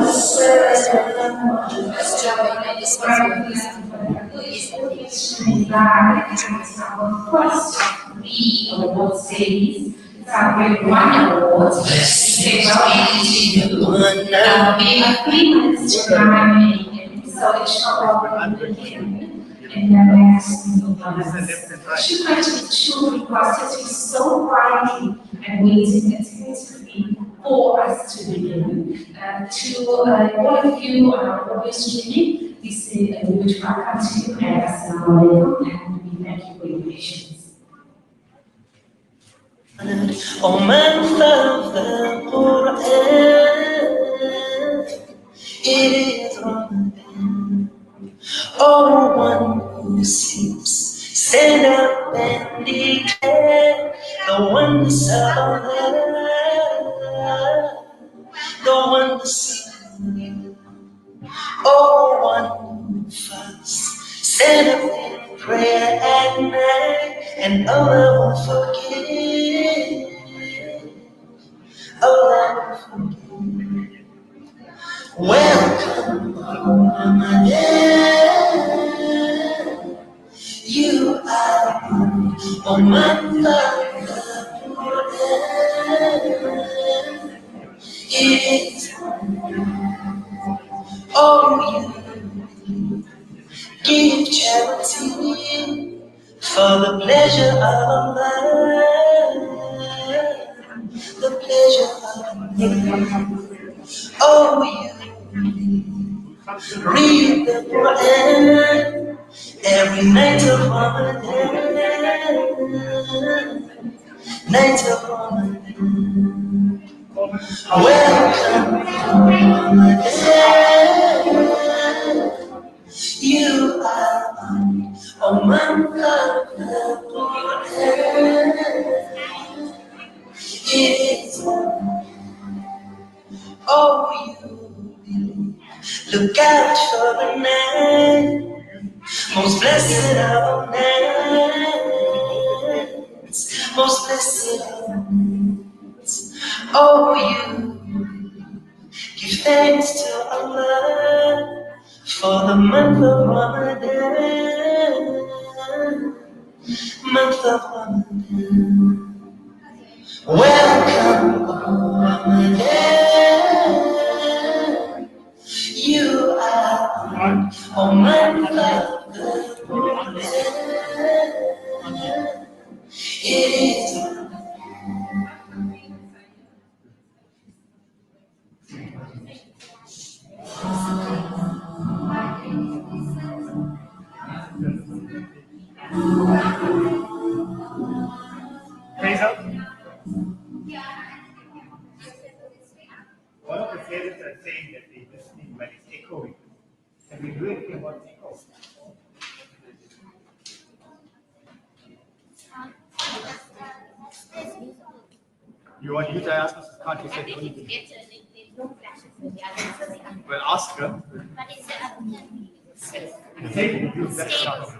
Award series. It's our grade 1 award. We have 3 minutes to remain, so it shall in the next few months. Should I to the children process who so quietly and waiting attentively for us to begin? To all of you on our audio streaming, we say a huge welcome to you and assalamu alaikum, and we thank you for your patience. ومن love the Quran, it is Ramadan. Oh, one who sleeps, stand up and declare the wonders of Allah, the wonders of Allah. Oh, one who fasts, stand up in prayer at night, and Allah will forgive. Allah will forgive. Welcome, Ramadan. You are among the Quran. It's oh, you give charity for the pleasure of Allah, the pleasure of Allah. Oh, you read the Quran every night of Ramadan, night of Ramadan. Welcome, Ramadan. You are among the Quran. It's oh, you look out for the night, most blessed of all nights, most blessed of all nights. Oh, you give thanks to Allah for the month of Ramadan, month of Ramadan. Welcome, Ramadan. You are among the Quran. It is Praise up. One of the parents are saying that they listening but it's echoing. Can we do anything about echo? You want you to ask us? Can't you say anything? Well, ask her. The table, you that's not.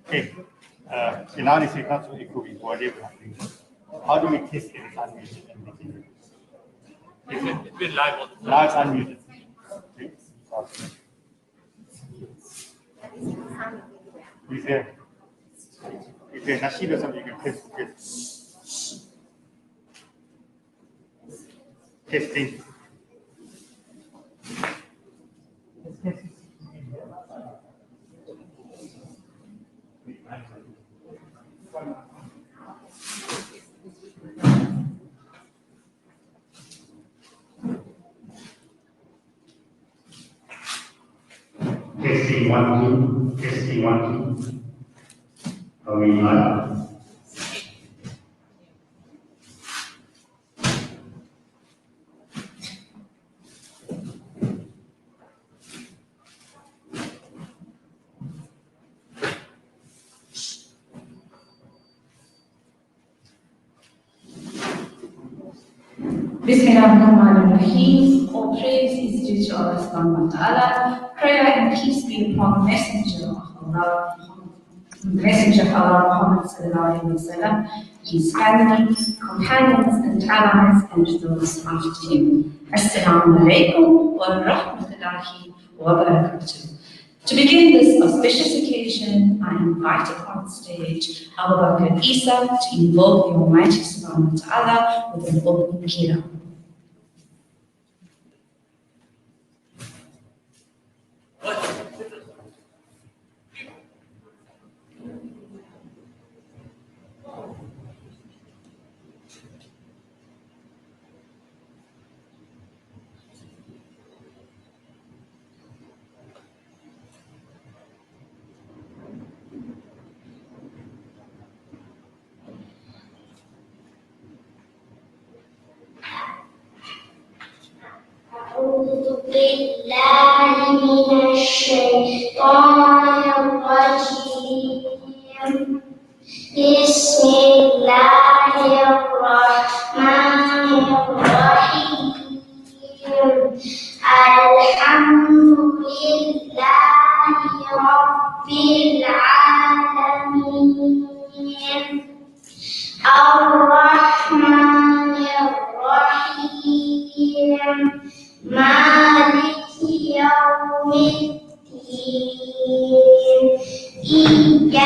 Okay, Ilani said not so echo is whatever happening. How do we test if it's unmuted? It's been live on the now it's unmuted. Okay. If you're Nasheed or something, you can test it. Testing. Testing 1, 2. Testing 1, 2. Are we live? Bismillahirrahmanirrahim. All praise is due to Allah subhanahu wa ta'ala. Prayer and peace be upon the Messenger of Allah, Muhammad sallallahu alayhi wa sallam, his family, companions and allies, and those after him. Assalamu alaikum wa rahmatullahi wa barakatuh. To begin this auspicious occasion, I invite upon stage Abu Bakr Isa to invoke the Almighty subhanahu wa ta'ala with an opening qira. أعوذ بالله من الشيطان الرجيم بسم الله الرحمن الرحيم الحمد لله رب العالمين الرحمن الرحيم مالك يوم الدين إياك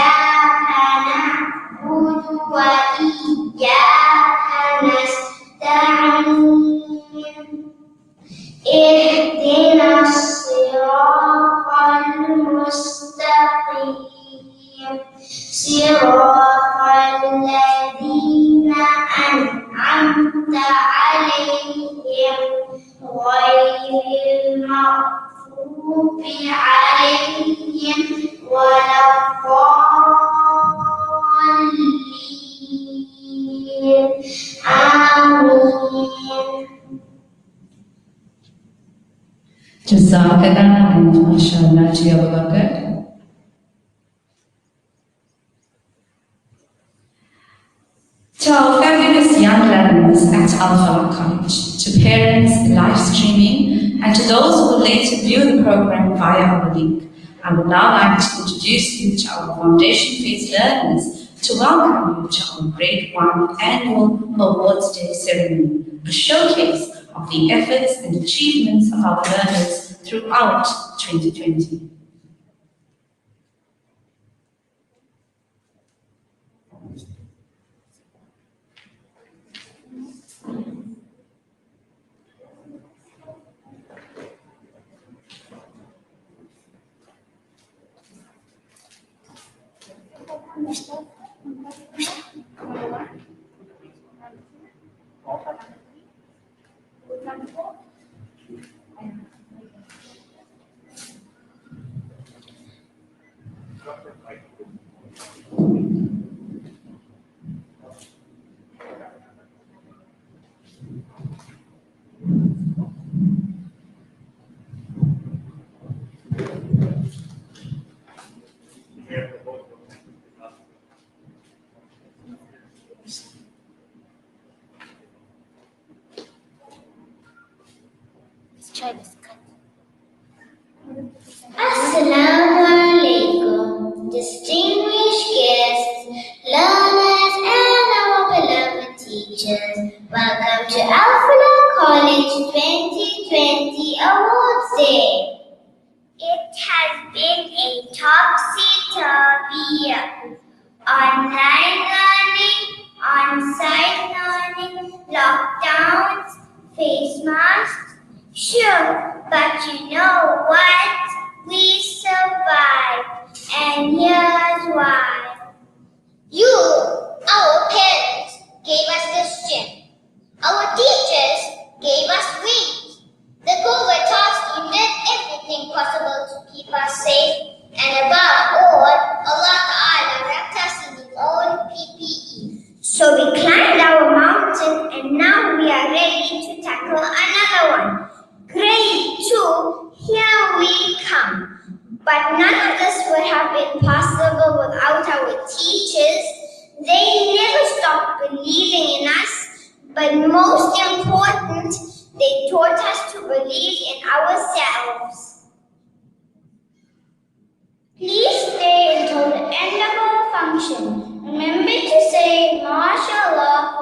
نعبد وإياك نستعين اهدنا الصراط المستقيم صراط الذين أنعمت عليهم غير المغضوب عليهم ولا الضالين آمين. Jazakallah and mashallah to Abu Bakr. To our fabulous young learners at Al-Falaq College, to parents live streaming, and to those who will later view the program via our link, I would now like to introduce you to our Foundation Phase learners to welcome you to our Grade 1 Annual Awards Day ceremony, a showcase of the efforts and achievements of our learners throughout 2020. Assalamu alaikum, distinguished guests, learners, and our beloved teachers. Welcome to Al-Falaq College 2020 Awards Day. It has been a topsy-turvy year. Online learning, on-site learning, lockdowns, face masks. Sure, but you know what? We survived, and here's why. You, our parents, gave us this gym. Our teachers gave us wings. The COVID task team did everything possible to keep us safe, and above all, Allah Ta'ala wrapped us in His own PPE. So we climbed our mountain, and now we are ready to tackle another one. Grade 2, here we come. But none of this would have been possible without our teachers. They never stopped believing in us, but most important,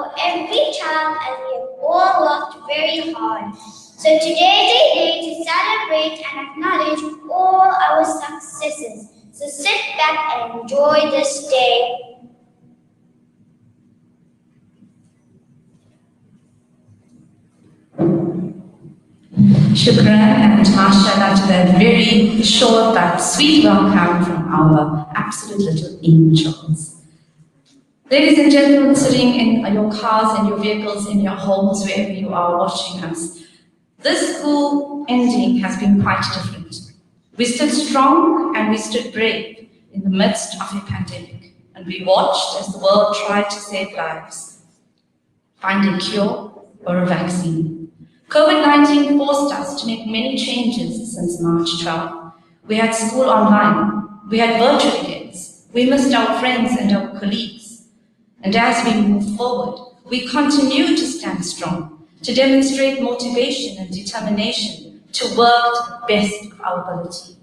for every child as we have all worked very hard. So today is a day to celebrate and acknowledge all our successes. So sit back and enjoy this day. Shukran and mashallah to that very short but sweet welcome from our absolute little angels. Ladies and gentlemen, sitting in your cars and your vehicles, in your homes, wherever you are watching us, this school ending has been quite different. We stood strong and we stood brave in the midst of a pandemic, and we watched as the world tried to save lives, find a cure or a vaccine. COVID-19 forced us to make many changes since March 12. We had school online, we had virtual events, we missed our friends and our colleagues. And as we move forward, we continue to stand strong, to demonstrate motivation and determination to work to the best of our ability.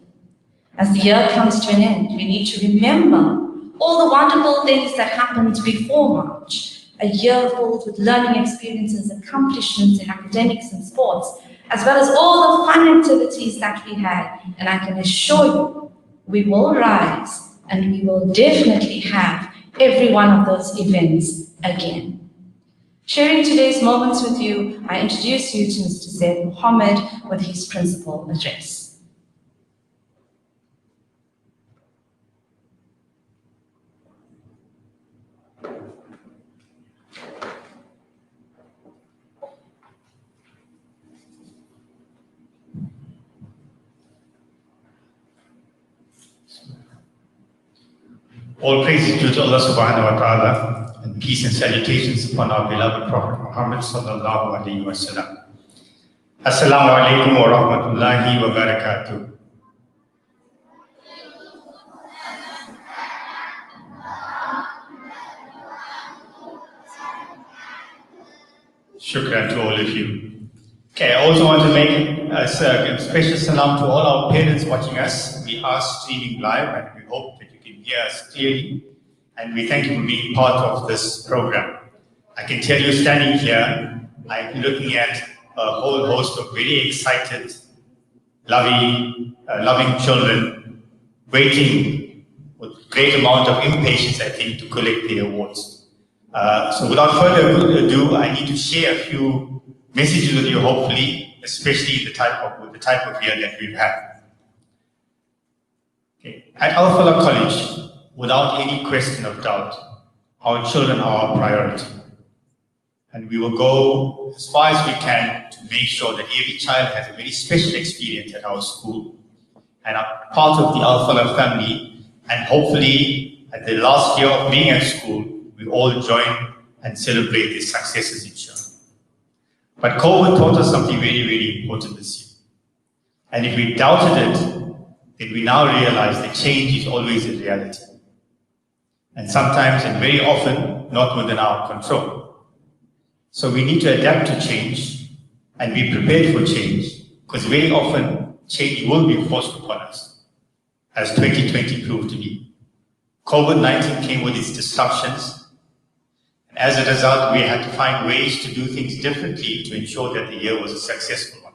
As the year comes to an end, we need to remember all the wonderful things that happened before March. A year filled with learning experiences, accomplishments in academics and sports, as well as all the fun activities that we had. And I can assure you, we will rise and we will definitely have every one of those events again. Sharing today's moments with you, I introduce you to Mr. Zaid Mohammed with his principal address. All praise is due to Allah subhanahu wa ta'ala, and peace and salutations upon our beloved Prophet Muhammad sallallahu alayhi wa sallam. Assalamu alaikum wa rahmatullahi wa barakatuh. Shukran to all of you. Okay, I also want to make a special salam to all our parents watching us. We are streaming live and we hope that you can hear us clearly, and we thank you for being part of this program. I can tell you, standing here, I'm looking at a whole host of very excited, loving children, waiting with great amount of impatience, I think, to collect their awards. So without further ado, I need to share a few messages with you, hopefully, especially with the type of year that we've had. Okay. At Al Falah College, without any question of doubt, our children are our priority. And we will go as far as we can to make sure that every child has a very special experience at our school and are part of the Al Falah family. And hopefully, at the last year of being at school, we all join and celebrate the successes each year. But COVID taught us something very, very important this year. And if we doubted it, then we now realize that change is always a reality. And sometimes, and very often, not within our control. So we need to adapt to change and be prepared for change, because very often change will be forced upon us, as 2020 proved to be. COVID-19 came with its disruptions, and as a result, we had to find ways to do things differently to ensure that the year was a successful one.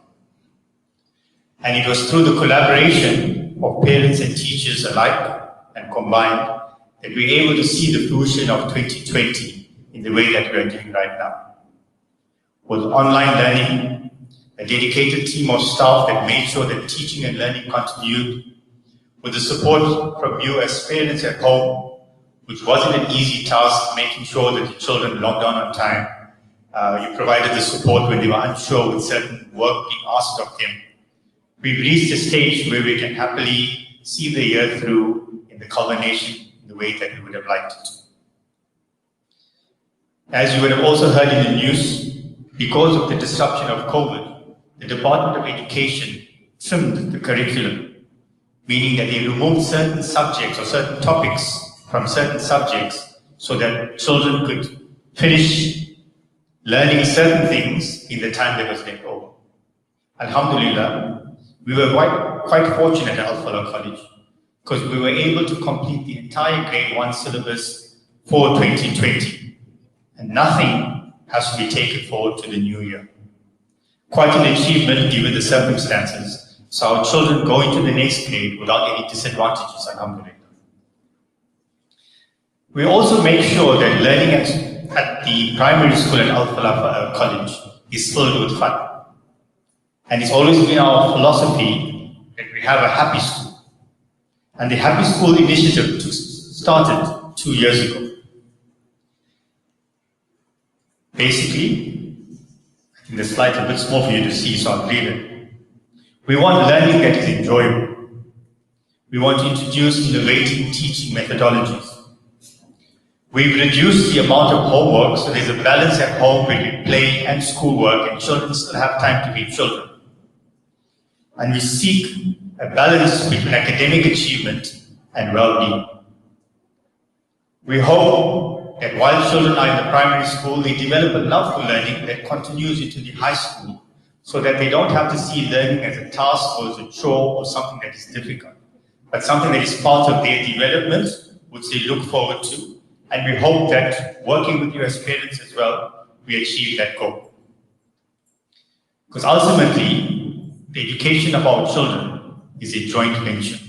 And it was through the collaboration of parents and teachers alike and combined that we were able to see the fruition of 2020 in the way that we are doing right now. With online learning, a dedicated team of staff that made sure that teaching and learning continued, with the support from you as parents at home, which wasn't an easy task, making sure that the children logged on time. You provided the support when they were unsure with certain work being asked of them. We've reached a stage where we can happily see the year through in the culmination in the way that we would have liked it to. As you would have also heard in the news, because of the disruption of COVID, the Department of Education trimmed the curriculum, meaning that they removed certain subjects or certain topics from certain subjects so that children could finish learning certain things in the time that was left over. Alhamdulillah, we were quite fortunate at Al Falah College because we were able to complete the entire grade 1 syllabus for 2020. And nothing has to be taken forward to the new year. Quite an achievement given the circumstances, so our children go into the next grade without any disadvantages, alhamdulillah. We also make sure that learning at the primary school at Al-Falah College is filled with fun. And it's always been our philosophy that we have a happy school. And the Happy School initiative started 2 years ago. Basically, I think the slide's a bit small for you to see, so I'll read it. We want learning that is enjoyable. We want to introduce innovative teaching methodologies. We've reduced the amount of homework, so there's a balance at home between play and schoolwork, and children still have time to be children. And we seek a balance between academic achievement and well-being. We hope that while children are in the primary school, they develop a love for learning that continues into the high school, so that they don't have to see learning as a task or as a chore or something that is difficult, but something that is part of their development, which they look forward to. And we hope that working with you as parents as well, we achieve that goal. Because ultimately, the education of our children is a joint venture.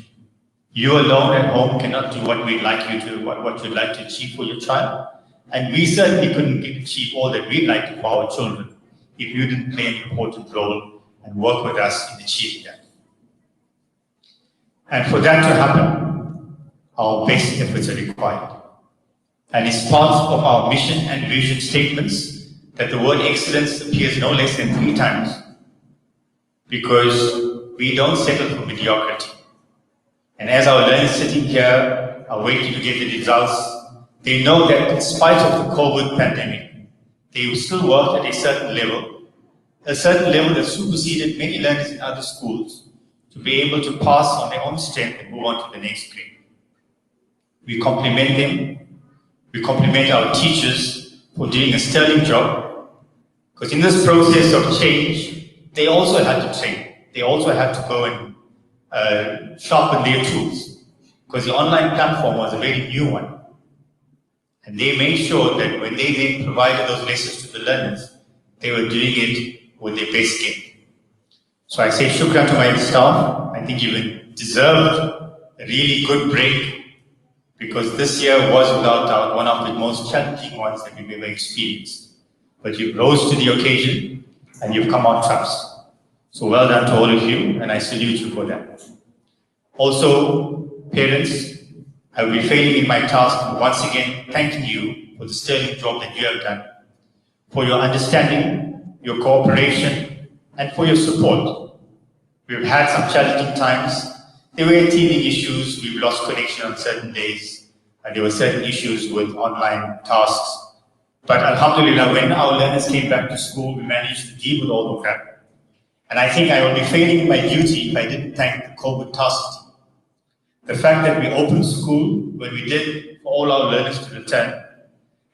You alone at home cannot do what we'd like you to, what you'd like to achieve for your child. And we certainly couldn't achieve all that we'd like to for our children if you didn't play an important role and work with us in achieving that. And for that to happen, our best efforts are required. And it's part of our mission and vision statements that the word excellence appears no less than 3 times, because we don't settle for mediocrity. And as our learners sitting here are waiting to get the results, they know that in spite of the COVID pandemic, they still worked at a certain level that superseded many learners in other schools to be able to pass on their own strength and move on to the next grade. We compliment them. We compliment our teachers for doing a sterling job, because in this process of change, they also had to train. They also had to go and sharpen their tools, because the online platform was a very new one. And they made sure that when they then provided those lessons to the learners, they were doing it with their best game. So I say shukran to my staff. I think you deserved a really good break, because this year was without doubt one of the most challenging ones that we've ever experienced. But you've rose to the occasion and you've come out tops. So well done to all of you, and I salute you for that. Also, parents, I will be failing in my task of once again thanking you for the sterling job that you have done, for your understanding, your cooperation, and for your support. We've had some challenging times. There were teething issues. We've lost connection on certain days, and there were certain issues with online tasks. But alhamdulillah, when our learners came back to school, we managed to deal with all of that. And I think I would be failing in my duty if I didn't thank the COVID task team. The fact that we opened school when we did for all our learners to return,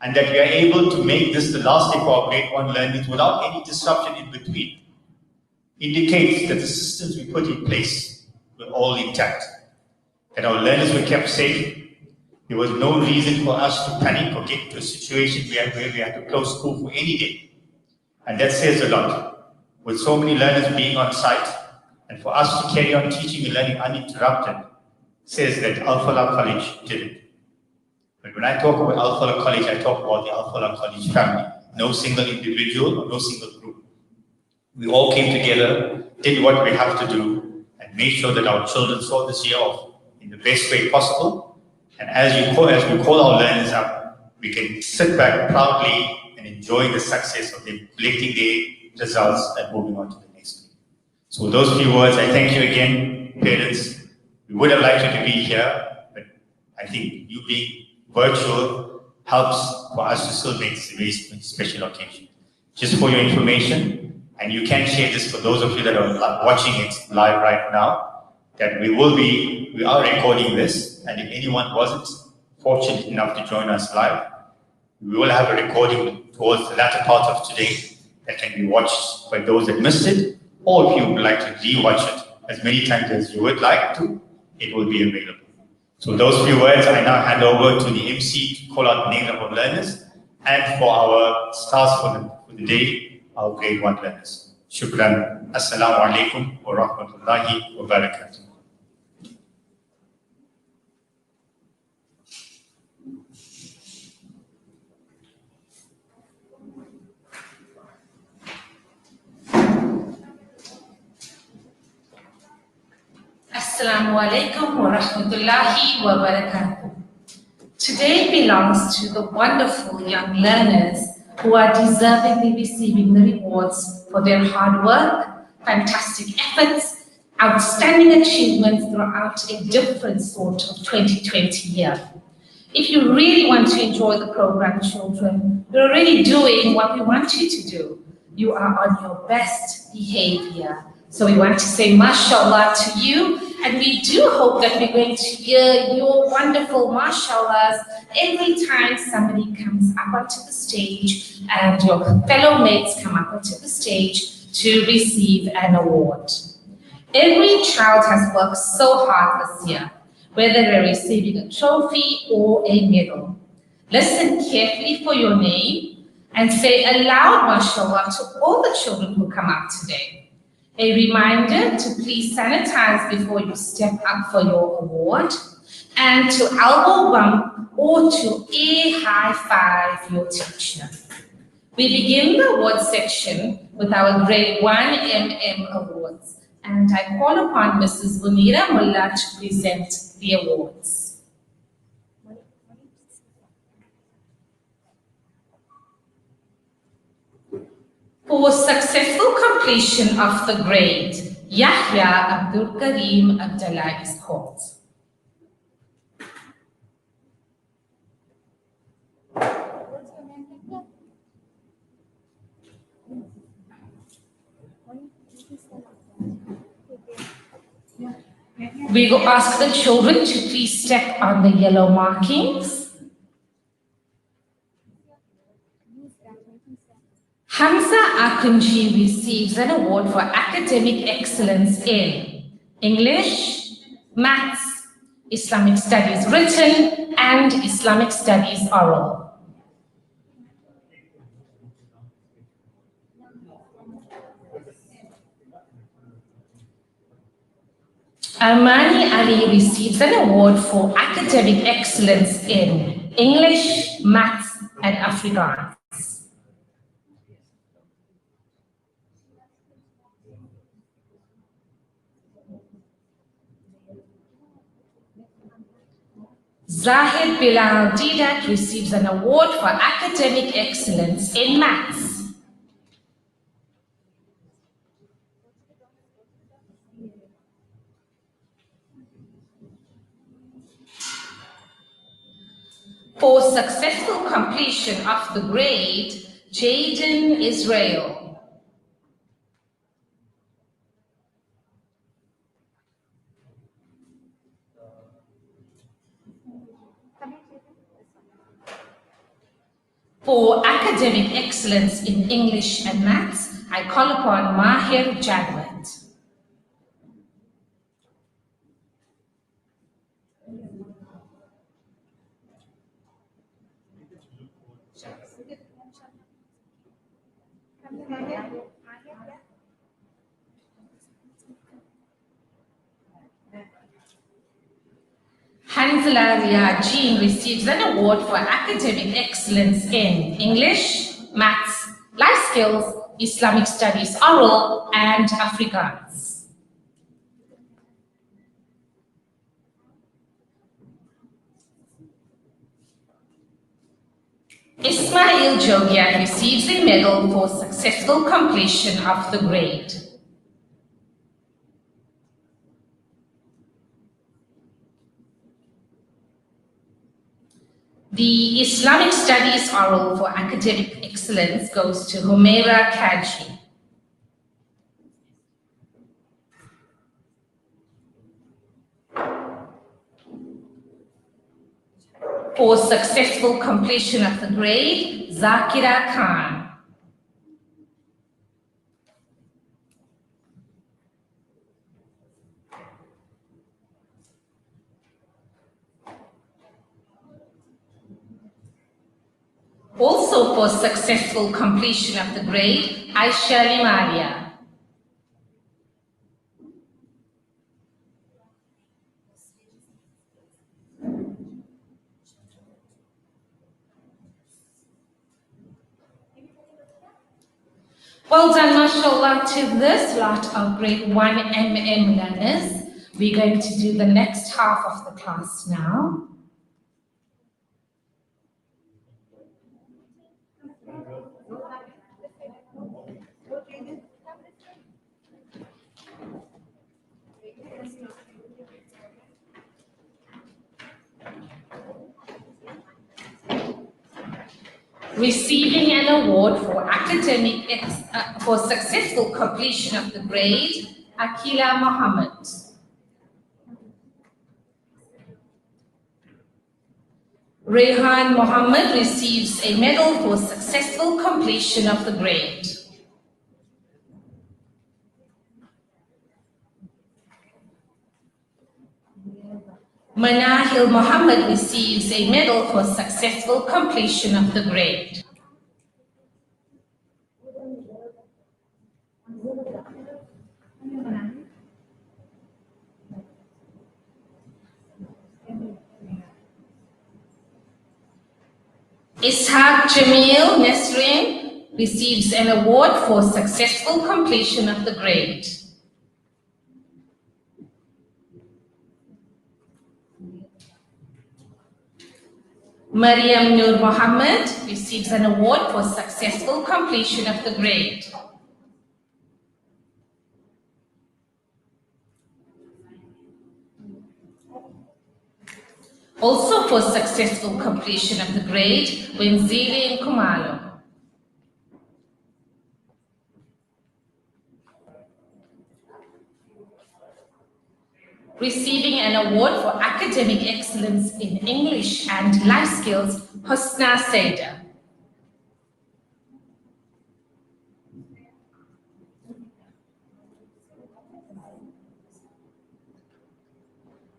and that we are able to make this the last day for our grade 1 learners without any disruption in between, indicates that the systems we put in place were all intact, that our learners were kept safe. There was no reason for us to panic or get to a situation where we had to close school for any day. And that says a lot. With so many learners being on site, and for us to carry on teaching and learning uninterrupted, says that Al-Falah College did it. But when I talk about Al-Falah College, I talk about the Al-Falah College family. No single individual or no single group. We all came together, did what we have to do, and made sure that our children saw this year off in the best way possible. And as we call our learners up, we can sit back proudly and enjoy the success of them collecting their results and moving on to the next grade. So with those few words, I thank you again, parents. We would have liked you to be here, but I think you being virtual helps for us to still make this a very special occasion. Just for your information, and you can share this for those of you that are watching it live right now, that we are recording this, and if anyone wasn't fortunate enough to join us live, we will have a recording towards the latter part of today that can be watched by those that missed it, or if you would like to re-watch it as many times as you would like to, it will be available. So those few words, I now hand over to the MC to call out the names of our learners, and for our stars for the day, our grade 1 learners. Shukran. Assalamu alaikum wa rahmatullahi wa barakatuh. Assalamu alaikum wa rahmatullahi wa barakatuh. Today belongs to the wonderful young learners who are deservingly receiving the rewards for their hard work, fantastic efforts, outstanding achievements throughout a different sort of 2020 year. If you really want to enjoy the program, children, you're already doing what we want you to do. You are on your best behavior. So we want to say mashallah to you, and we do hope that we're going to hear your wonderful mashallahs every time somebody comes up onto the stage and your fellow mates come up onto the stage to receive an award. Every child has worked so hard this year, whether they're receiving a trophy or a medal. Listen carefully for your name and say aloud mashallah to all the children who come up today. A reminder to please sanitize before you step up for your award, and to elbow bump or to air high five your teacher. We begin the award section with our grade 1 MM awards, and I call upon Mrs. Munira Mullah to present the awards. For successful completion of the grade, Yahya Abdul Karim Abdullah is called. We will ask the children to please step on the yellow markings. Hamza Akunji receives an award for academic excellence in English, Maths, Islamic Studies Written, and Islamic Studies Oral. Armani Ali receives an award for academic excellence in English, Maths, and Afrikaans. Zahid Bilal Didat receives an award for academic excellence in Maths. For successful completion of the grade, Jaden Israel. For academic excellence in English and Maths, I call upon Mahir Jadwat. Hanzala Riyajeen receives an award for academic excellence in English, Maths, Life Skills, Islamic Studies Oral, and Afrikaans. Ismail Jogian receives a medal for successful completion of the grade. The Islamic Studies Oral for academic excellence goes to Humaira Kaji. For successful completion of the grade, Zakira Khan. Also for successful completion of the grade, Aisha Limaria. Well done, mashallah, to this lot of grade 1 MM learners. We're going to do the next half of the class now. Receiving an award for for successful completion of the grade, Akila Mohammed. Rehan Mohammed receives a medal for successful completion of the grade. Manahil Mohammed receives a medal for successful completion of the grade. Ishaq Jamil Nesrin receives an award for successful completion of the grade. Mariam Nur Mohammed receives an award for successful completion of the grade. Also for successful completion of the grade, Wenzile Nkumalo. Receiving an award for academic excellence in English and life skills, Hosna Seda.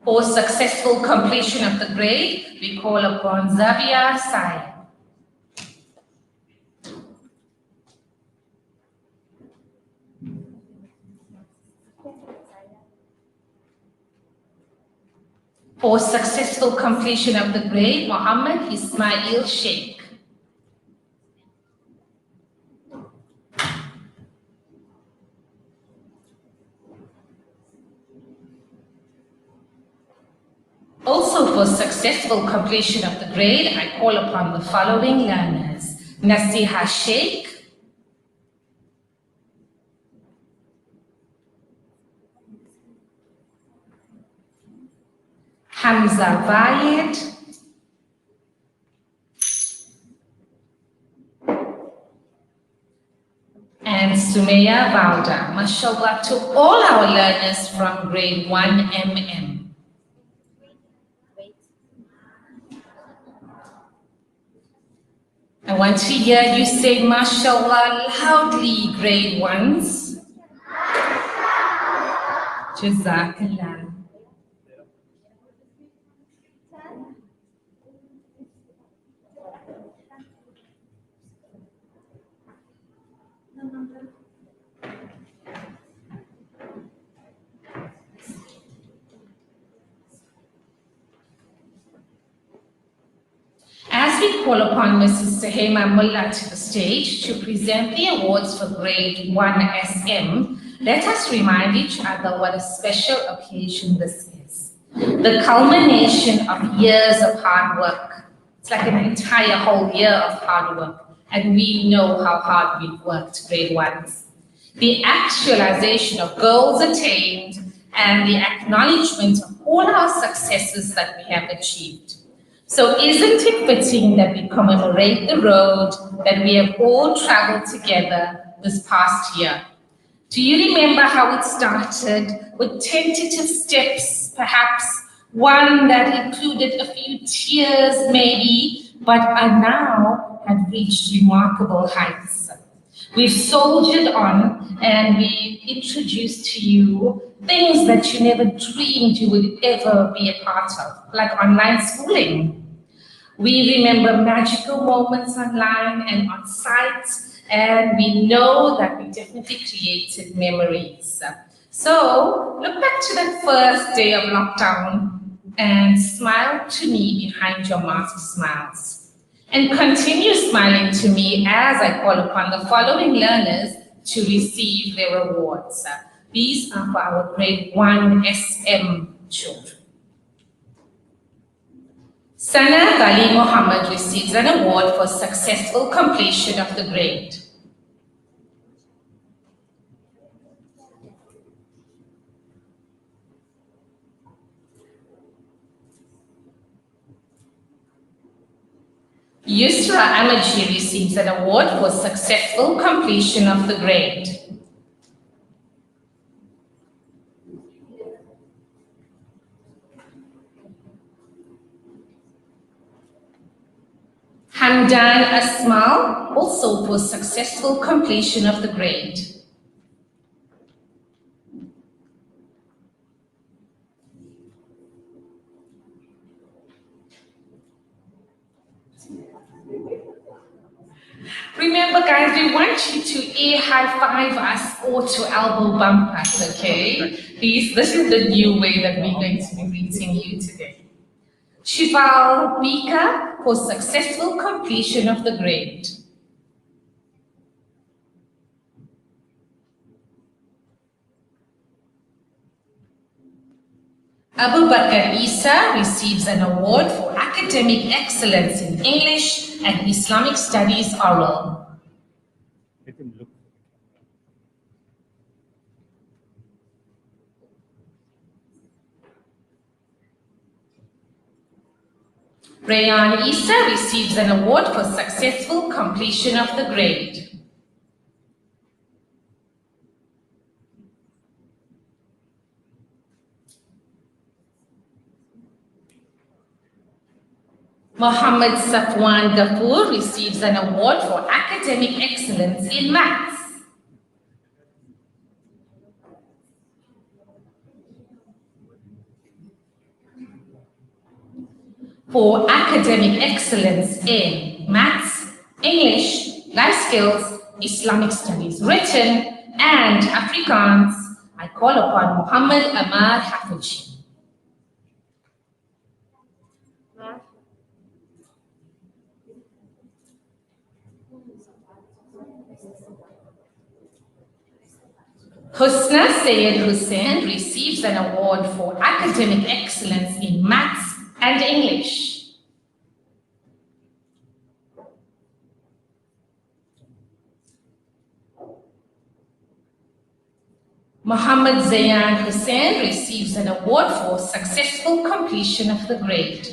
For successful completion of the grade, we call upon Zavia Sai. For successful completion of the grade, Muhammad Ismail Sheikh. Also for successful completion of the grade, I call upon the following learners: Nasiha Sheikh, Hamza Vayed, and Sumeya Bauda. Mashallah to all our learners from grade 1 MM. I want to hear you say mashallah loudly, grade 1s. Jazakallah. As we call upon Mrs. Sahema Mullah to the stage to present the awards for grade 1 SM, let us remind each other what a special occasion this is. The culmination of years of hard work. It's like an entire whole year of hard work, and we know how hard we've worked, grade 1s. The actualization of goals attained and the acknowledgement of all our successes that we have achieved. So isn't it fitting that we commemorate the road that we have all traveled together this past year? Do you remember how it started with tentative steps, perhaps one that included a few tears maybe, but are now have reached remarkable heights? We've soldiered on and we've introduced to you things that you never dreamed you would ever be a part of, like online schooling. We remember magical moments online and on site, and we know that we definitely created memories. So look back to that first day of lockdown and smile to me behind your mask smiles. And continue smiling to me as I call upon the following learners to receive their awards. These are for our grade 1 SM children. Sana Gali Mohammed receives an award for successful completion of the grade. Yusra Amaji receives an award for successful completion of the grade. Hamdan Asmal, also for successful completion of the grade. Remember, guys, we want you to ear high five us or to elbow bump us, okay? This is the new way that we're going to be greeting you today. Shival Mika for successful completion of the grade. Abu Bakr Isa receives an award for academic excellence in English and Islamic Studies Oral. Let him look. Rayan Isa receives an award for successful completion of the grade. Mohammed Safwan Ghafoor receives an award for academic excellence in maths. For academic excellence in maths, English, life skills, Islamic studies written, and Afrikaans, I call upon Muhammad Ahmad Hafizi. Husna Sayed Hussain receives an award for academic excellence in maths and English. Muhammad Zayan Hussain receives an award for successful completion of the grade.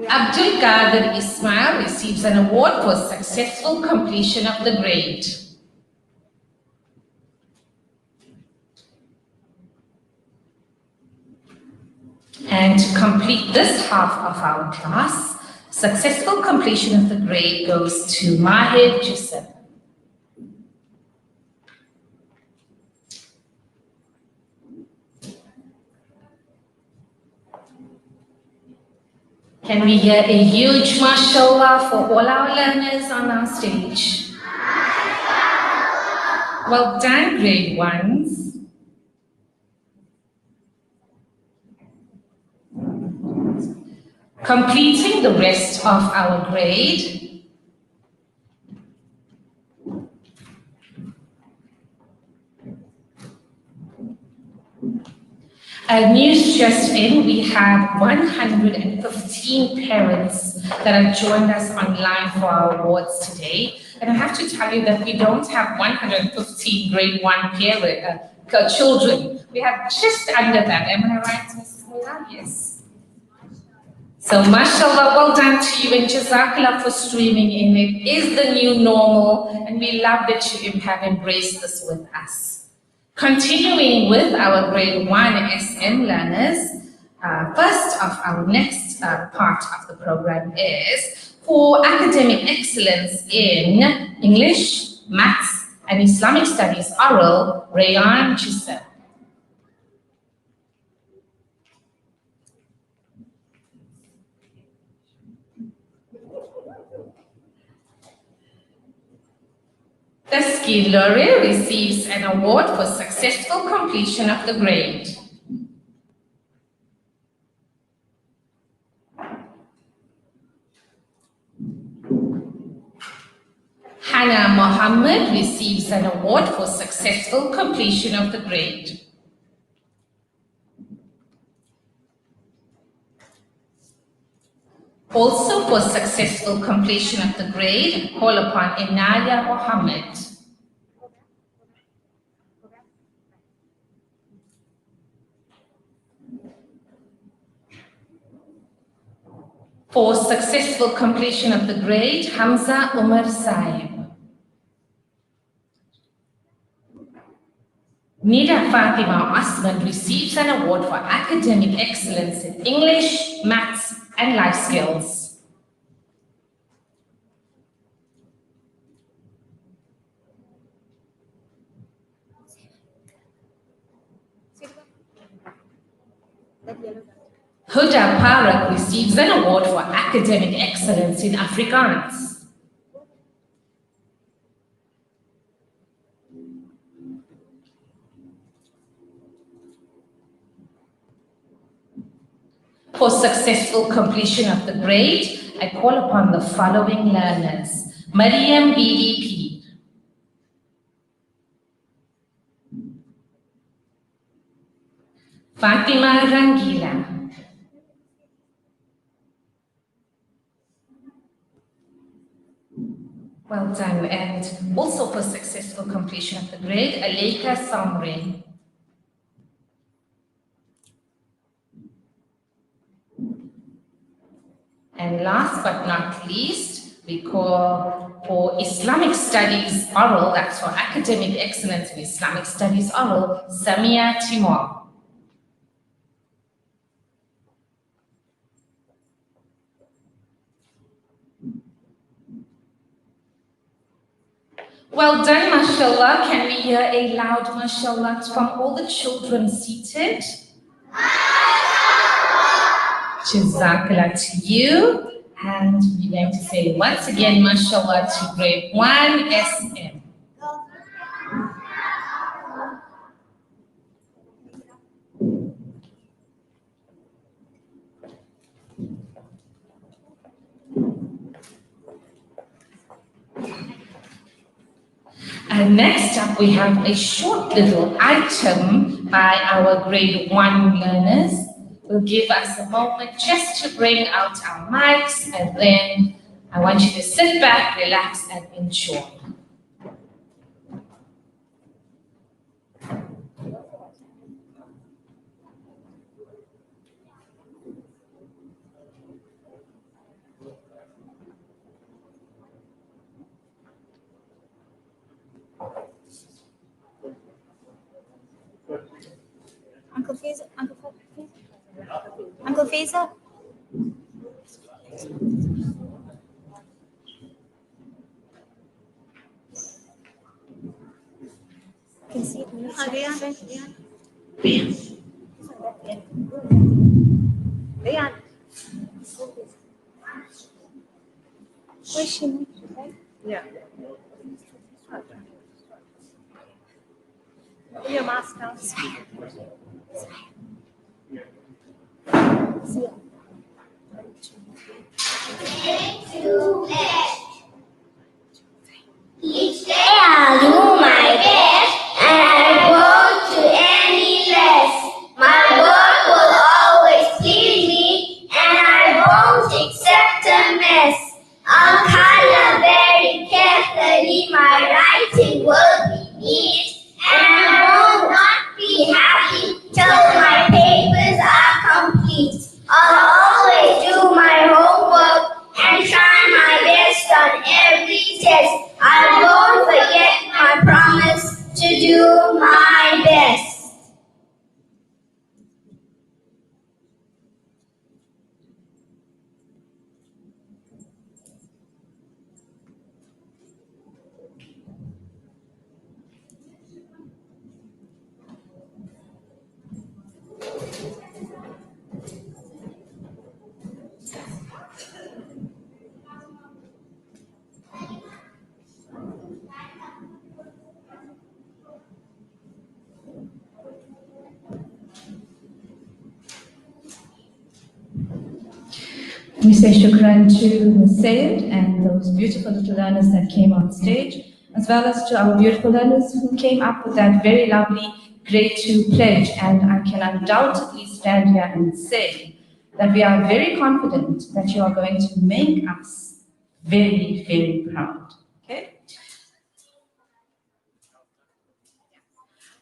Abdul Qadir Ismail receives an award for successful completion of the grade. And to complete this half of our class, successful completion of the grade goes to Mahid Jusuf. Can we hear a huge mashallah for all our learners on our stage? Well done, grade 1s. Completing the rest of our grade, news just in, we have 115 parents that have joined us online for our awards today. And I have to tell you that we don't have 115 grade 1 children. We have just under that. Am I right, Mrs. Mula? Yes. So, mashallah, well done to you and jazakallah for streaming in. It is the new normal, and we love that you have embraced this with us. Continuing with our grade 1 SM learners, first of our next part of the program is for academic excellence in English, maths, and Islamic Studies Oral, Rayan Chisel. The skill laureate receives an award for successful completion of the grade. Hannah Mohammed receives an award for successful completion of the grade. Also for successful completion of the grade, call upon Inaya Mohammed. For successful completion of the grade, Hamza Umar Saib. Nida Fatima Osman receives an award for academic excellence in English, maths, and life skills. Huda Parak receives an award for academic excellence in Afrikaans. For successful completion of the grade, I call upon the following learners. Mariam BDP. Fatima Rangila. Well done. And also for successful completion of the grade, Aleika Samre. And last but not least, we call for Islamic Studies Oral, that's for academic excellence in Islamic Studies Oral, Samia Timor. Well done, mashallah. Can we hear a loud mashallah from all the children seated? Jazakallah to you. And we're going to say once again, mashallah to grade 1 SM. And next up, we have a short little item by our grade 1 learners. Will give us a moment just to bring out our mics, and then I want you to sit back, relax, and enjoy. Uncle Faisal, Uncle Faisal. Can see it. Leon. Where's she? Yeah. Put your mask down. Each day I'll do my best, and I won't do any less. My work will always please me, and I won't accept a mess. I'll color very carefully, my writing will be neat, and I will not be happy till my papers are complete. I'll always do my homework and try my best on every test. I won't forget my promise to do my best. We say shukran to Ms. Sayed and those beautiful little learners that came on stage, as well as to our beautiful learners who came up with that very lovely grade 2 pledge. And I can undoubtedly stand here and say that we are very confident that you are going to make us very, very proud. Okay?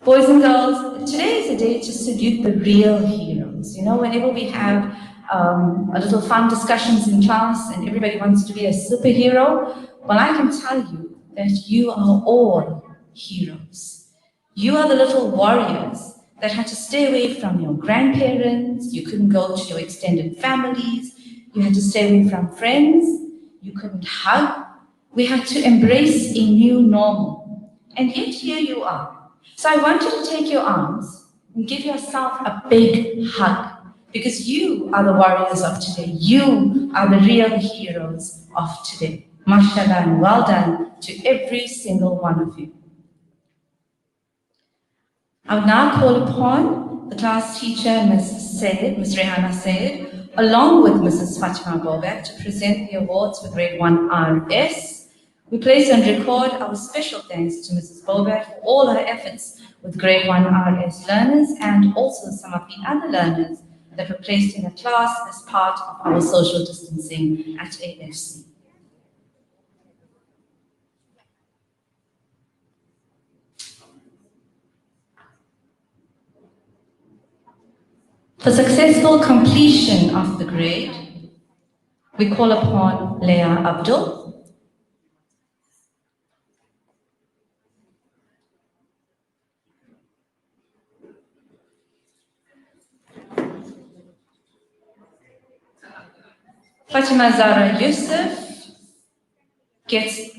Boys and girls, today is a day to salute the real heroes. You know, whenever we have a little fun discussions in class and everybody wants to be a superhero, well, I can tell you that you are all heroes. You are the little warriors that had to stay away from your grandparents, you couldn't go to your extended families, you had to stay away from friends, you couldn't hug. We had to embrace a new normal. And yet here you are. So I want you to take your arms and give yourself a big hug, because you are the warriors of today. You are the real heroes of today. Mashallah, and well done to every single one of you. I would now call upon the class teacher, Ms. Rehana Sayed, along with Mrs. Fatima Bobak, to present the awards for grade 1 RS. We place on record our special thanks to Mrs. Bobak for all her efforts with grade 1 RS learners and also some of the other learners that were placed in the class as part of our social distancing at AFC. For successful completion of the grade, we call upon Leah Abdul, Fatima Zara Yusuf gets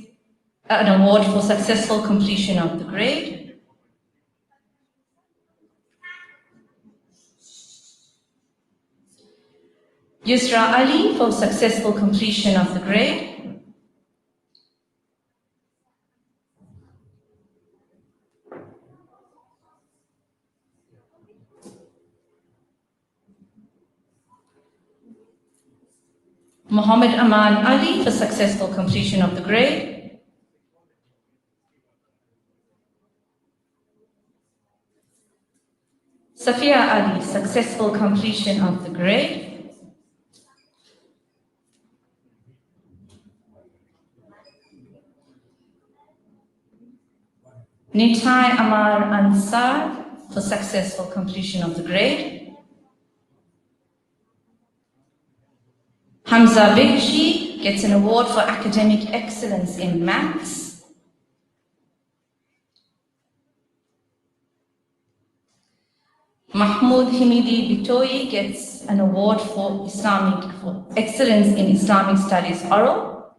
an award for successful completion of the grade. Yusra Ali for successful completion of the grade. Muhammad Aman Ali for successful completion of the grade. Safia Ali, successful completion of the grade. Nitai Amar Ansar for successful completion of the grade. Hamza Bigchi gets an award for academic excellence in maths. Mahmoud Himidi Bitoi gets an award for excellence in Islamic studies oral.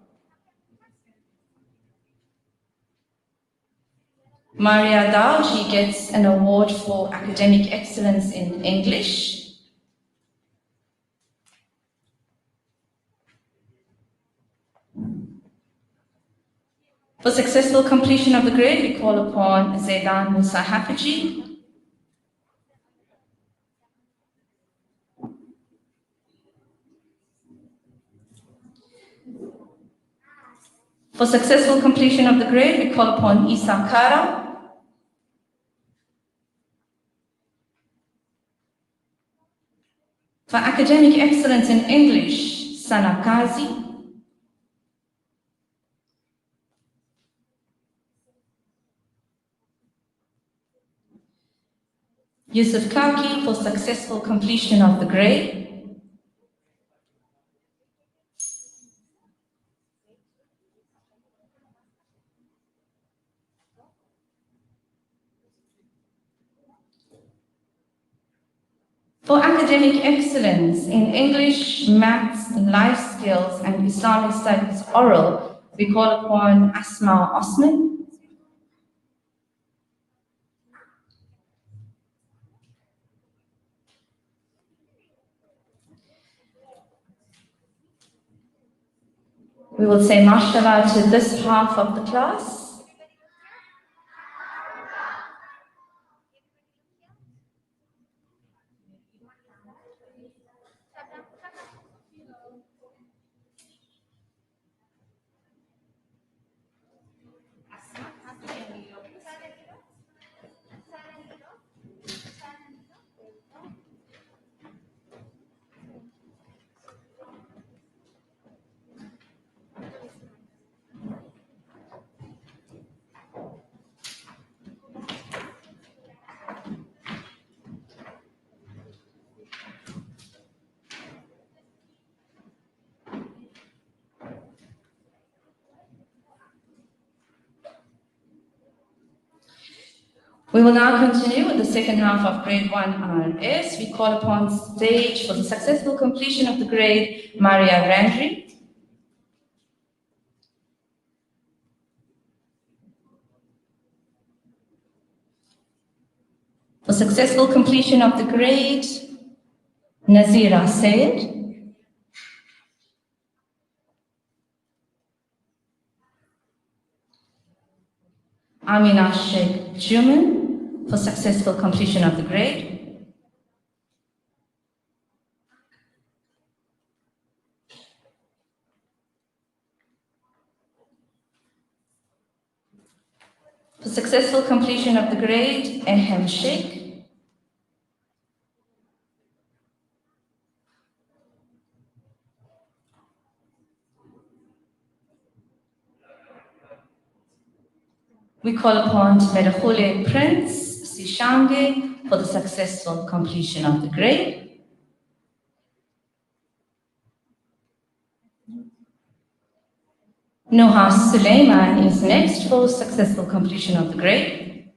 Maria Dauji gets an award for academic excellence in English. For successful completion of the grade, we call upon Zaidan Musa Hafiji. For successful completion of the grade, we call upon Isa Kara. For academic excellence in English, Sana Kazi. Yusuf Kaki for successful completion of the grade. For academic excellence in English, maths, life skills, and Islamic studies oral, we call upon Asma Osman. We will say mashallah to this half of the class. We will now continue with the second half of grade 1 RS. We call upon stage for the successful completion of the grade Maria Grandry. For successful completion of the grade, Nazira Sayed. Amina Sheikh Juman for successful completion of the grade. For successful completion of the grade, Ehem Sheikh. We call upon Medahule Prince Sishange for the successful completion of the grade. Noha Suleiman is next for successful completion of the grade.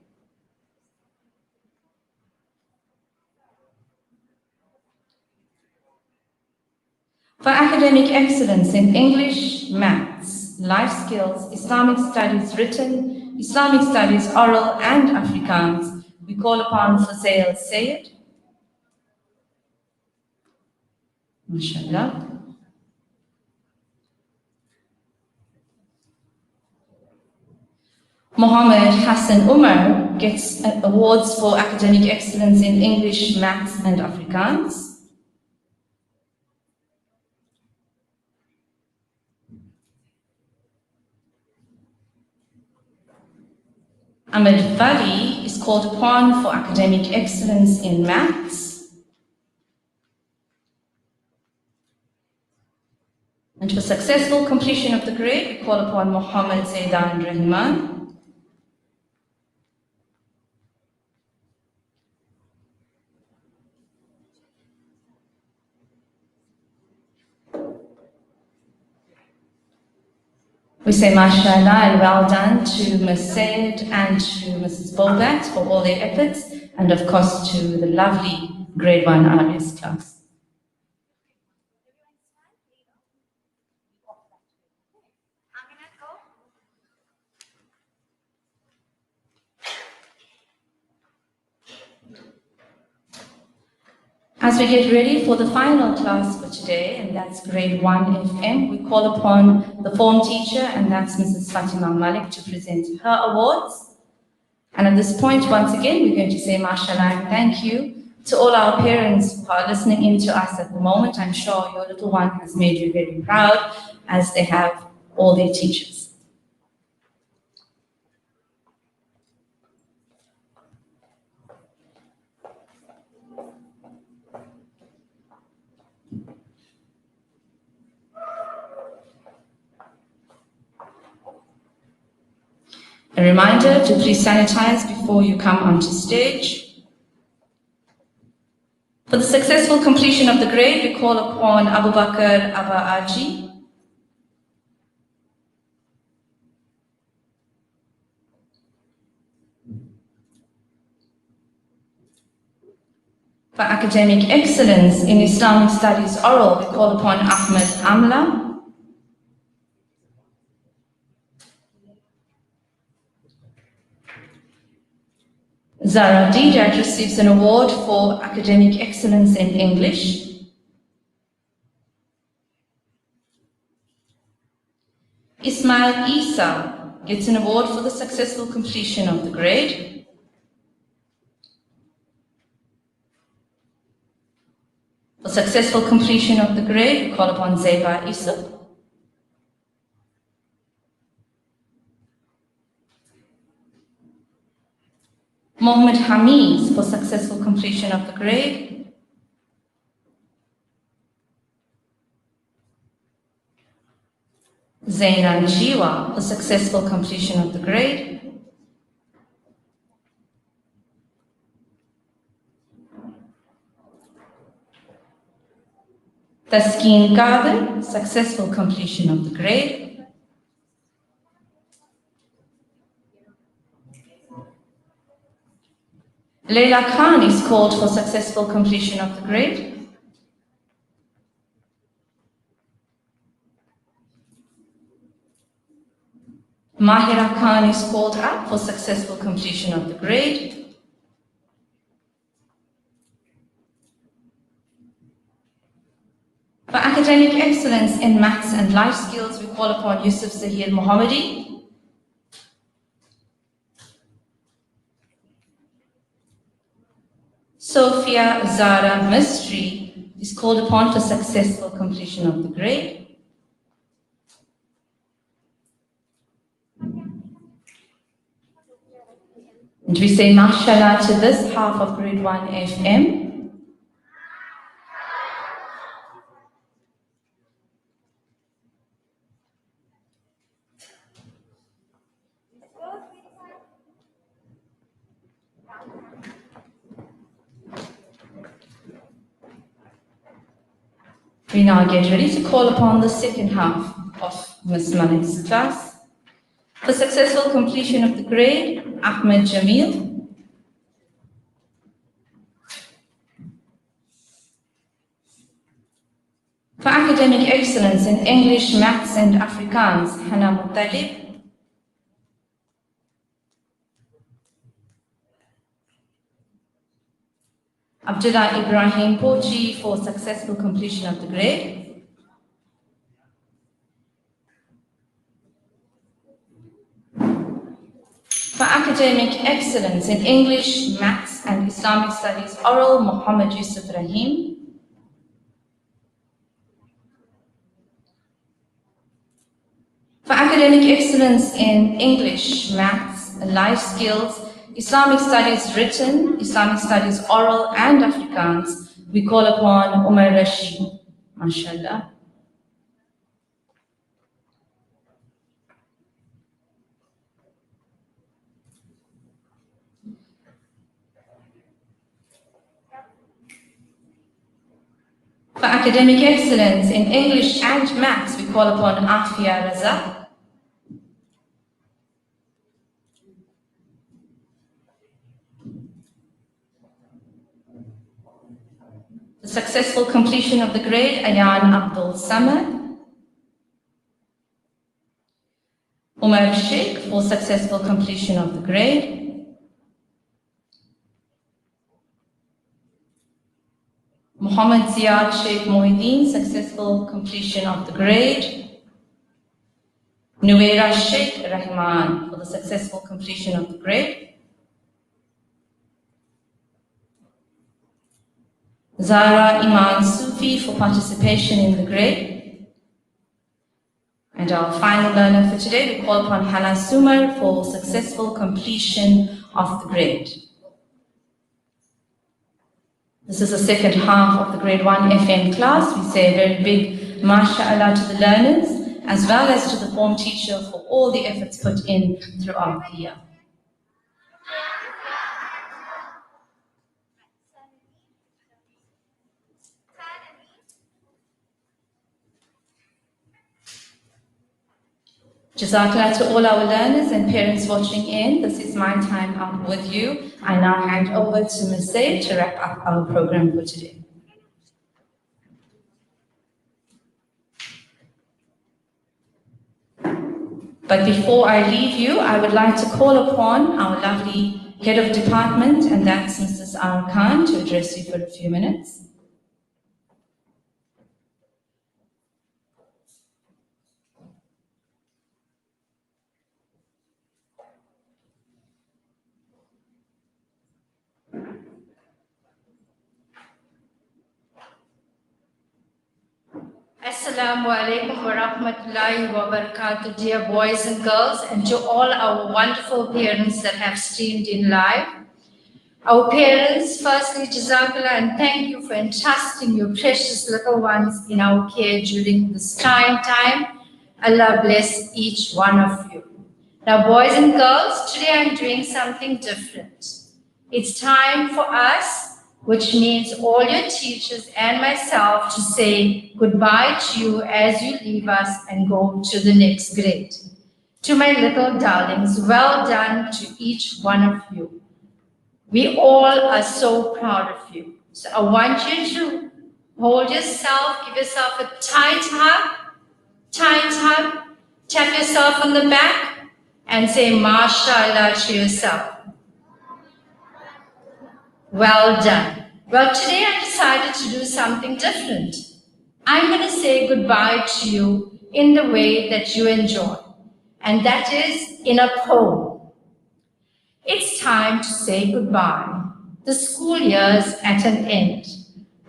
For academic excellence in English, Maths, Life Skills, Islamic Studies Written, Islamic Studies Oral and Afrikaans, we call upon Fazail Sayed. MashaAllah. Mohammed Hassan Umar gets awards for academic excellence in English, Maths and Afrikaans. Ahmed Vali is called upon for academic excellence in Maths. And for successful completion of the grade, we call upon Mohammed Zaidan Rahman. We say mashallah and well done to Ms. Sayed and to Mrs. Bogat for all their efforts, and of course to the lovely grade 1 RS class. As we get ready for the final class for today, and that's grade 1 FM, we call upon the form teacher, and that's Mrs. Fatima Malik, to present her awards. And at this point, once again, we're going to say mashallah and thank you to all our parents who are listening in to us at the moment. I'm sure your little one has made you very proud, as they have all their teachers. A reminder to please sanitize before you come onto stage. For the successful completion of the grade, we call upon Abu Bakr Abba Aji. For academic excellence in Islamic Studies Oral, we call upon Ahmed Amla. Zara Dijak receives an award for academic excellence in English. Ismail Isa gets an award for the successful completion of the grade. For successful completion of the grade, we call upon Zeba Isa. Mohammed Hamiz for successful completion of the grade. Zainan Jiwa for successful completion of the grade. Taskeen Kader, successful completion of the grade. Leila Khan is called for successful completion of the grade. Mahira Khan is called up for successful completion of the grade. For academic excellence in maths and life skills, we call upon Yusuf Zahir Mohammadi. Sophia Zara Mistry is called upon for successful completion of the grade. And we say mashallah to this half of grade 1 FM. We now get ready to call upon the second half of Ms. Malik's class. For successful completion of the grade, Ahmed Jamil. For academic excellence in English, Maths and Afrikaans, Hana Muttalib. Abdullah Ibrahim Pochi for successful completion of the grade. For academic excellence in English, Maths and Islamic Studies Oral, Muhammad Yusuf Rahim. For academic excellence in English, Maths, Life Skills, Islamic Studies Written, Islamic Studies Oral and Afrikaans, we call upon Umar Rashid, mashallah. For academic excellence in English and Maths, we call upon Afia Razak. The successful completion of the grade, Ayan Abdul Samad. Umar Sheikh for successful completion of the grade. Muhammad Ziyad Sheikh Mohiddin, successful completion of the grade. Nuwaira Sheikh Rahman for the successful completion of the grade. Zara Iman Sufi for participation in the grade. And our final learner for today, we call upon Hannah Sumar for successful completion of the grade. This is the second half of the grade 1 FM class. We say a very big mashallah to the learners as well as to the form teacher for all the efforts put in throughout the year. Jazakallah to all our learners and parents watching in. This is my time out with you. I now hand over to Ms. Zaid to wrap up our program for today. But before I leave you, I would like to call upon our lovely head of department, and that's Mrs. R. Khan, to address you for a few minutes. Assalamu alaikum wa rahmatullahi wa barakatuh, dear boys and girls, and to all our wonderful parents that have streamed in live. Our parents, firstly, Jazakallah, and thank you for entrusting your precious little ones in our care during this trying time. Allah bless each one of you. Now, boys and girls, today I'm doing something different. It's time for us, which means all your teachers and myself, to say goodbye to you as you leave us and go to the next grade. To my little darlings, well done to each one of you. We all are so proud of you. So I want you to hold yourself, give yourself a tight hug, tap yourself on the back, and say mashallah to yourself. Well done. Well, today I decided to do something different. I'm going to say goodbye to you in the way that you enjoy, and that is in a poem. It's time to say goodbye. The school year's at an end.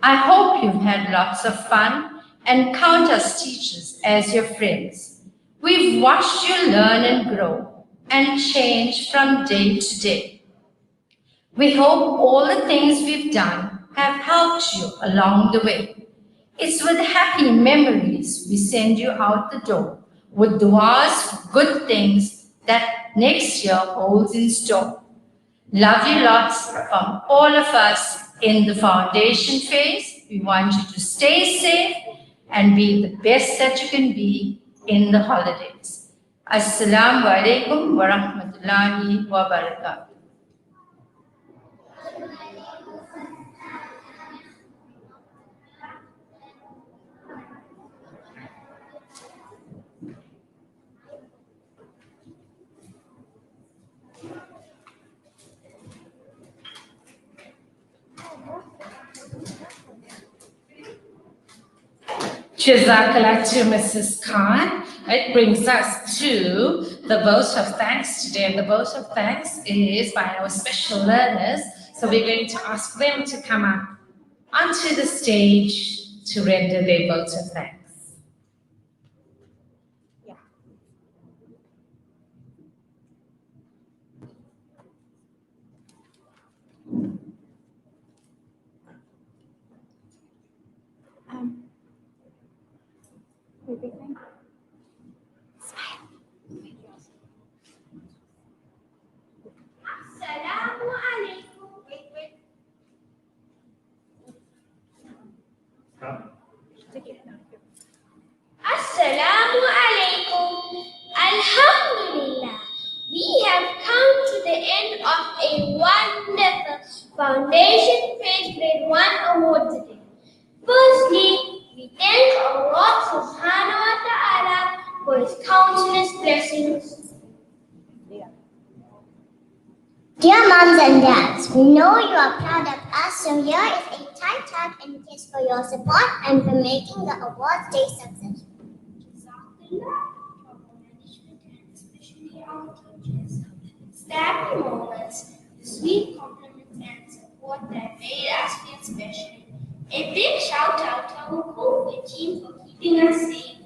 I hope you've had lots of fun and count us teachers as your friends. We've watched you learn and grow and change from day to day. We hope all the things we've done have helped you along the way. It's with happy memories we send you out the door with du'as for good things that next year holds in store. Love you lots from all of us in the foundation phase. We want you to stay safe and be the best that you can be in the holidays. Assalamu alaikum wa rahmatullahi wa barakatuh. Jazakallah to Mrs. Khan. It brings us to the vote of thanks today. And the vote of thanks is by our special learners. So we're going to ask them to come up onto the stage to render their vote of thanks. Assalamu alaikum. Assalamu alaikum. Alhamdulillah. We have come to the end of a wonderful Foundation Phase Grade 1 award today. Firstly, we thank Allah subhanahu wa ta'ala for his countless blessings. Dear moms and dads, we know you are proud of us, so here is a tight hug and kiss for your support and for making the awards day successful. Especially our teachers, staff and owners, the sweet compliments and support that made us feel special. A big shout out to our COVID team for keeping us safe.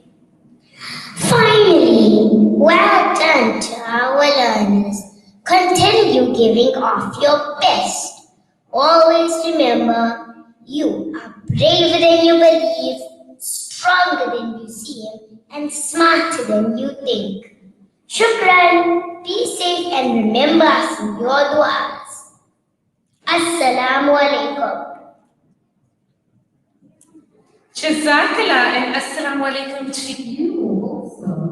Finally, well done to our learners. Continue giving off your best. Always remember, you are braver than you believe, stronger than you seem, and smarter than you think. Shukran, be safe and remember us in your du'as. Assalamu alaikum. Jazakallah and assalamu alaikum to you also.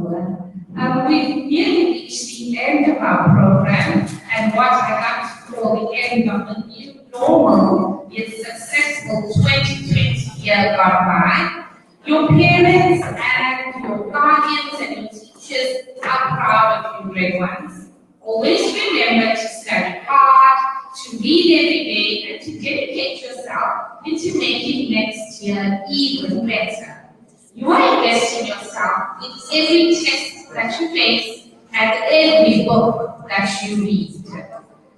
We've nearly reached the end of our program, and what I like to call the end of the new normal is successful 2020 year gone by. Your parents and your guardians and your teachers are proud of you, great ones. Always remember to study hard, to read every day, and to dedicate yourself into making next year even better. You are investing yourself in every test that you face and every book that you read.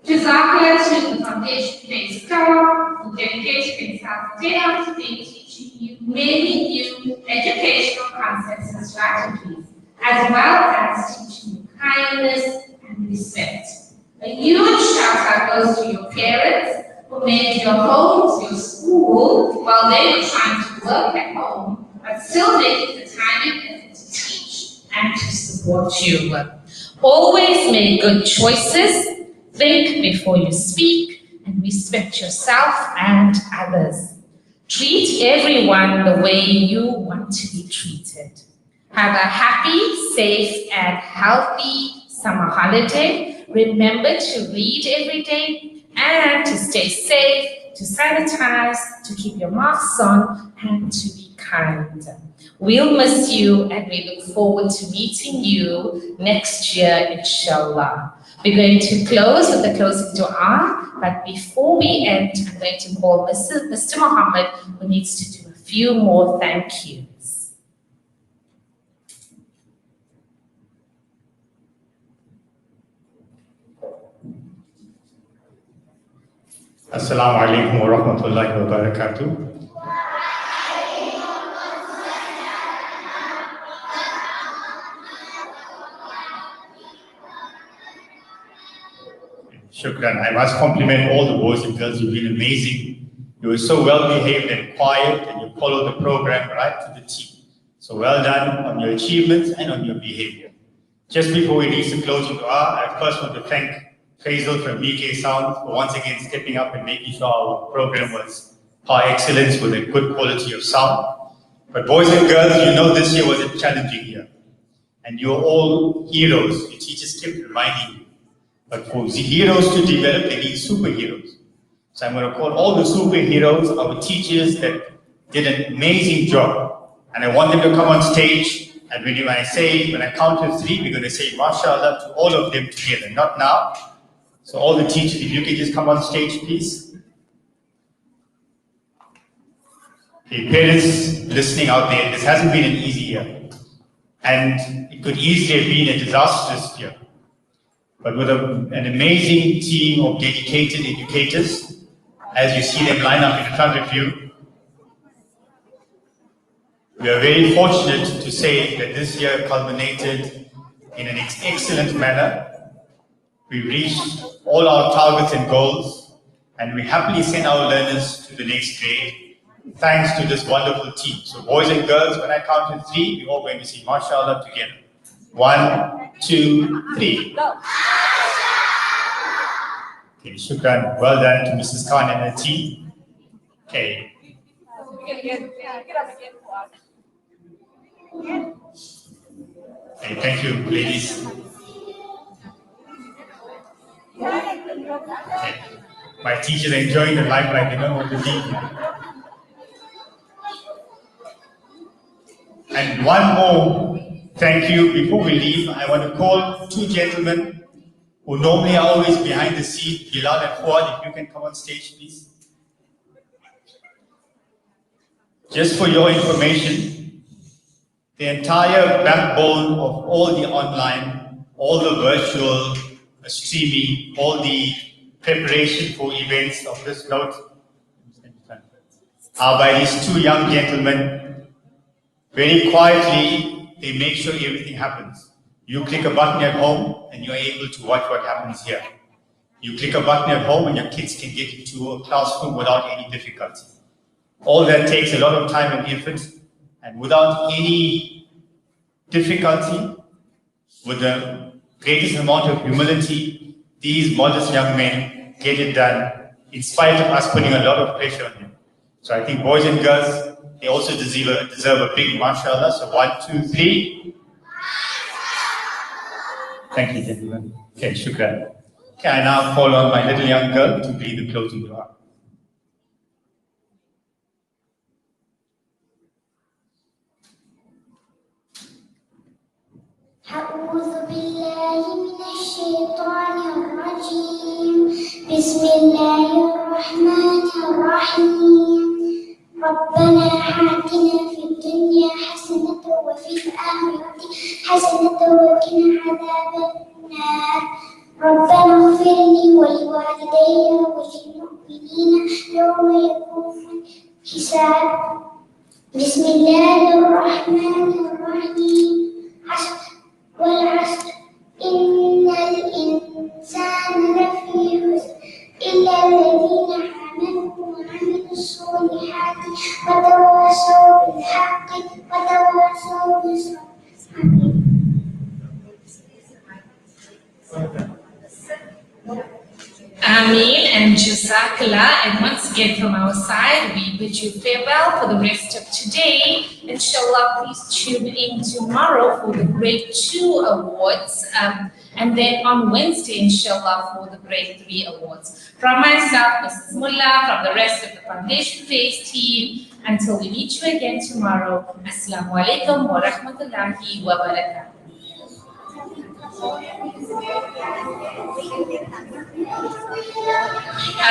Jazakallah to the Foundation Phase staff who dedicate themselves day after day teaching you many new educational concepts and strategies, as well as teaching you kindness and respect. A huge shout out goes to your parents who made your homes your school while they were trying to work at home, but still making the time and effort to teach and to support you. Always make good choices, think before you speak, and respect yourself and others. Treat everyone the way you want to be treated. Have a happy, safe, and healthy summer holiday. Remember to read every day, and to stay safe, to sanitize, to keep your masks on, and to be kind. We'll miss you and we look forward to meeting you next year, inshallah. We're going to close with the closing dua, but before we end, I'm going to call Mr. Muhammad, who needs to do a few more thank yous. Assalamu alaikum wa rahmatullahi wa barakatuh. Shukran. I must compliment all the boys and girls. You've been amazing. You were so well behaved and quiet, and you followed the program right to the T. So well done on your achievements and on your behavior. Just before we reach the closing dua, I first want to thank Faisal from BK Sound for once again stepping up and making sure our program was par excellence with a good quality of sound. But boys and girls, you know this year was a challenging year. And you're all heroes. Your teachers kept reminding you. But for the heroes to develop, they need superheroes. So I'm going to call all the superheroes, our teachers that did an amazing job. And I want them to come on stage. And when I count to 3, we're going to say, mashallah, to all of them together. Not now. So all the teachers, if you can just come on stage, please. Okay, parents listening out there, this hasn't been an easy year. And it could easily have been a disastrous year. But with an amazing team of dedicated educators, as you see them line up in front of you, we are very fortunate to say that this year culminated in an excellent manner. We reached all our targets and goals, and we happily send our learners to the next grade, thanks to this wonderful team. So boys and girls, when I count to 3, we're all going to say mashallah together. 1, 2, 3. Go. Okay, shukran. Well done to Mrs. Khan and her team. Okay. Okay, thank you, ladies. Okay. My teachers are enjoying the limelight, they don't want to leave. And one more thank you. Before we leave, I want to call 2 gentlemen who normally are always behind the scene, Bilal and Fuad, if you can come on stage, please. Just for your information, the entire backbone of all the online, all the virtual streaming, all the preparation for events of this note are by these 2 young gentlemen. Very quietly, they make sure everything happens. You click a button at home and you're able to watch what happens here. You click a button at home and your kids can get into a classroom without any difficulty. All that takes a lot of time and effort, and without any difficulty, with the greatest amount of humility, these modest young men get it done in spite of us putting a lot of pressure on them. So I think boys and girls, they also deserve a big mashallah. So 1, 2, 3. Thank you, gentlemen. Okay, shukran. Okay, I now call on my little young girl to read the closing dua. أعوذ بالله من الشيطان الرجيم بسم الله الرحمن الرحيم ربنا آتنا في الدنيا حسنة وفي الآخرة حسنة وقنا عذاب النار ربنا اغفر لي ولوالدي وللمؤمنين يوم يقوم الحساب بسم الله الرحمن الرحيم والعصر إن الإنسان لفي خسر إلا الذين آمنوا وعملوا الصالحات وتواصوا بالحق وتواصوا بالصبر. Ameen and just Jazakallah. And once again from our side, we bid you farewell for the rest of today. Inshallah, please tune in tomorrow for the grade 2 awards. And then on Wednesday, inshallah, for the grade 3 awards. From myself, Mrs. Mullah, from the rest of the Foundation Phase team, until we meet you again tomorrow, Assalamu alaikum wa rahmatullahi wa barakatuh.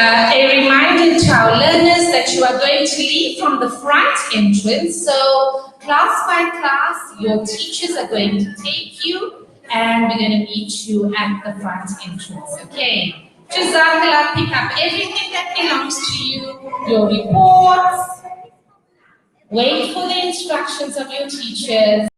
A reminder to our learners that you are going to leave from the front entrance. So class by class, your teachers are going to take you and we're going to meet you at the front entrance. Okay. Jazakallah, pick up everything that belongs to you, your reports. Wait for the instructions of your teachers.